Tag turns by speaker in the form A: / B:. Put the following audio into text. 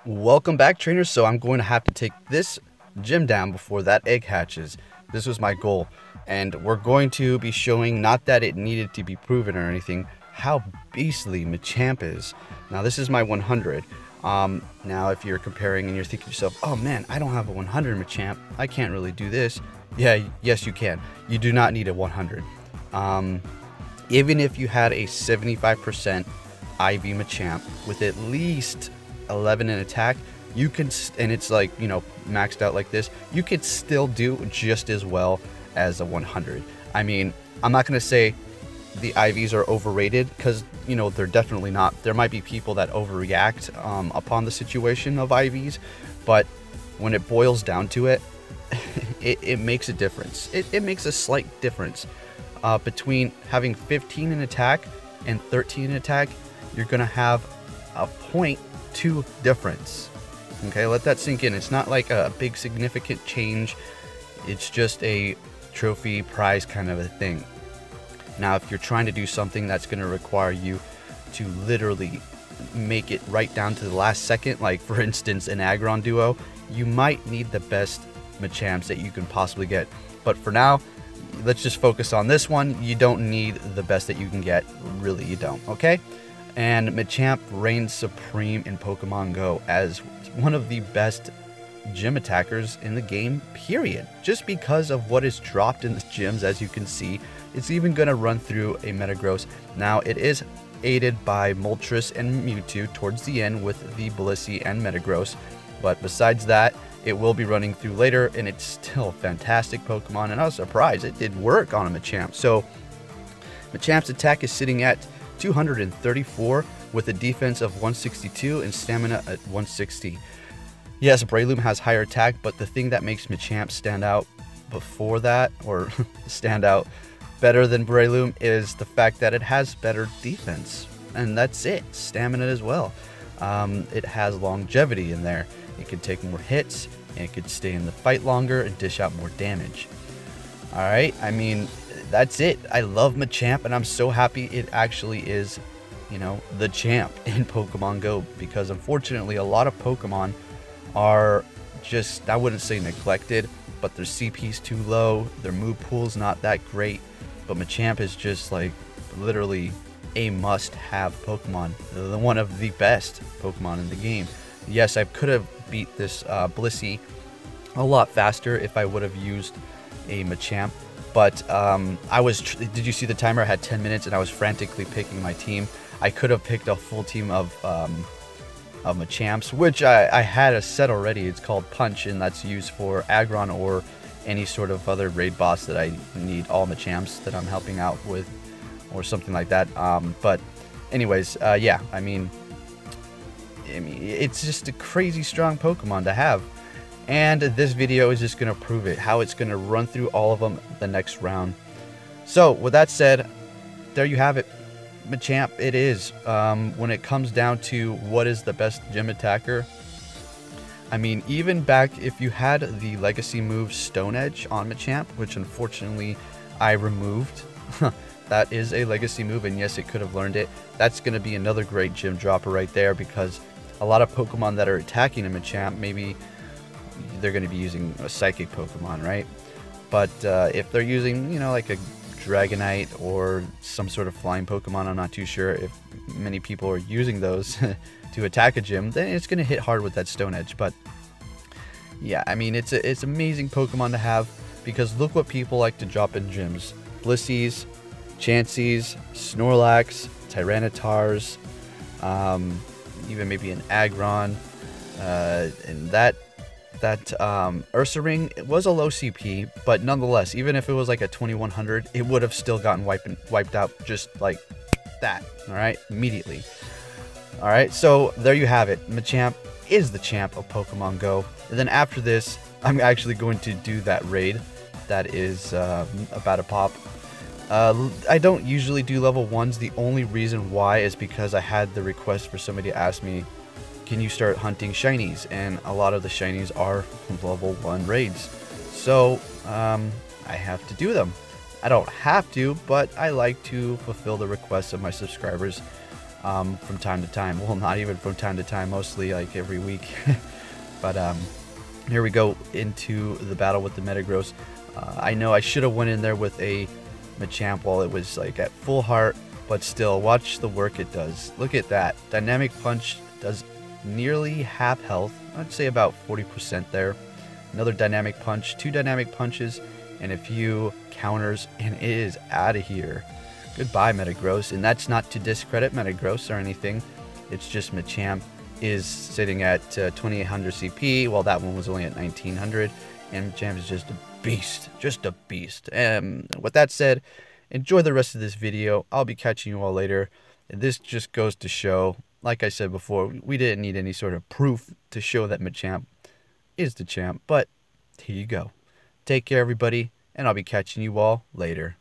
A: Welcome back, trainers. So I'm going to have to take this gym down before that egg hatches. This was my goal, and we're going to be showing, not that it needed to be proven or anything, how beastly Machamp is. Now this is my 100. Now if you're comparing and you're thinking to yourself, oh man, I don't have a 100 Machamp, I can't really do this. Yes you can. You do not need a 100. Even if you had a 75% IV Machamp with at least 11 in attack, you can, and it's like, you know, maxed out like this, you could still do just as well as a 100. I mean, I'm not going to say the IVs are overrated, because, you know, they're definitely not. There might be people that overreact upon the situation of IVs, but when it boils down to it, it makes a difference. It makes a slight difference between having 15 in attack and 13 in attack. You're going to have a 0.2 difference. Okay, let that sink in. It's not like a big significant change. It's just a trophy prize kind of a thing. Now, if you're trying to do something that's going to require you to literally make it right down to the last second, like for instance an Aggron duo, you might need the best Machamps that you can possibly get. But for now, let's just focus on this one. You don't need the best that you can get. Really, you don't. Okay? And Machamp reigns supreme in Pokemon Go as one of the best gym attackers in the game, period. Just because of what is dropped in the gyms, as you can see. It's even going to run through a Metagross. Now, it is aided by Moltres and Mewtwo towards the end with the Blissey and Metagross. But besides that, it will be running through later, and it's still a fantastic Pokemon. And I was surprised it did work on a Machamp. So, Machamp's attack is sitting at 234 with a defense of 162 and stamina at 160. Yes, Breloom has higher attack, but the thing that makes Machamp stand out before that, or stand out better than Breloom, is the fact that it has better defense. And that's it. Stamina as well. It has longevity in there. It can take more hits, and it could stay in the fight longer and dish out more damage. Alright, I mean, that's it. I love Machamp, and I'm so happy it actually is, you know, the champ in Pokemon Go, because unfortunately a lot of Pokemon are just, I wouldn't say neglected, but their CP's too low, their move pool's not that great, but Machamp is just like literally a must-have Pokemon, one of the best Pokemon in the game. Yes, I could have beat this Blissey a lot faster if I would have used a Machamp, but did you see the timer? I had 10 minutes and I was frantically picking my team. I could have picked a full team of Machamps, which I had a set already. It's called Punch, and that's used for Aggron or any sort of other raid boss that I need all Machamps that I'm helping out with, or something like that. But anyways, yeah, I mean, it's just a crazy strong Pokemon to have. And this video is just going to prove it, how it's going to run through all of them the next round. So, with that said, there you have it. Machamp it is. When it comes down to what is the best gym attacker, I mean, even back if you had the legacy move Stone Edge on Machamp, which unfortunately I removed. That is a legacy move, and yes, it could have learned it. That's going to be another great gym dropper right there, because a lot of Pokemon that are attacking a Machamp, maybe they're going to be using a Psychic Pokemon, right? But if they're using, you know, like a Dragonite or some sort of flying Pokemon, I'm not too sure if many people are using those to attack a gym, then it's going to hit hard with that Stone Edge. But yeah, I mean, it's amazing Pokemon to have, because look what people like to drop in gyms. Blisseys, Chanseys, Snorlax, Tyrannitars, even maybe an Aggron, and that Ursaring, it was a low CP, but nonetheless, even if it was like a 2100, it would have still gotten wiped out just like that. All right, immediately. All right, so there you have it. Machamp is the champ of Pokemon Go. And then after this, I'm actually going to do that raid that is about to pop. I don't usually do level 1s. The only reason why is because I had the request for somebody to ask me, can you start hunting shinies? And a lot of the shinies are level 1 raids. So, I have to do them. I don't have to, but I like to fulfill the requests of my subscribers. from time to time. Well, not even from time to time, mostly like every week. But here we go into the battle with the Metagross. I know I should have went in there with a Machamp while it was like at full heart, but still, watch the work it does. Look at that. Dynamic Punch does nearly half health. I'd say about 40% there. Another Dynamic Punch, 2 Dynamic Punches, and a few counters, and it is out of here. Goodbye, Metagross. And that's not to discredit Metagross or anything. It's just Machamp is sitting at 2800 CP, while that one was only at 1900. And Machamp is just a beast. Just a beast. With that said, enjoy the rest of this video. I'll be catching you all later. And this just goes to show, like I said before, we didn't need any sort of proof to show that Machamp is the champ. But here you go. Take care, everybody, and I'll be catching you all later.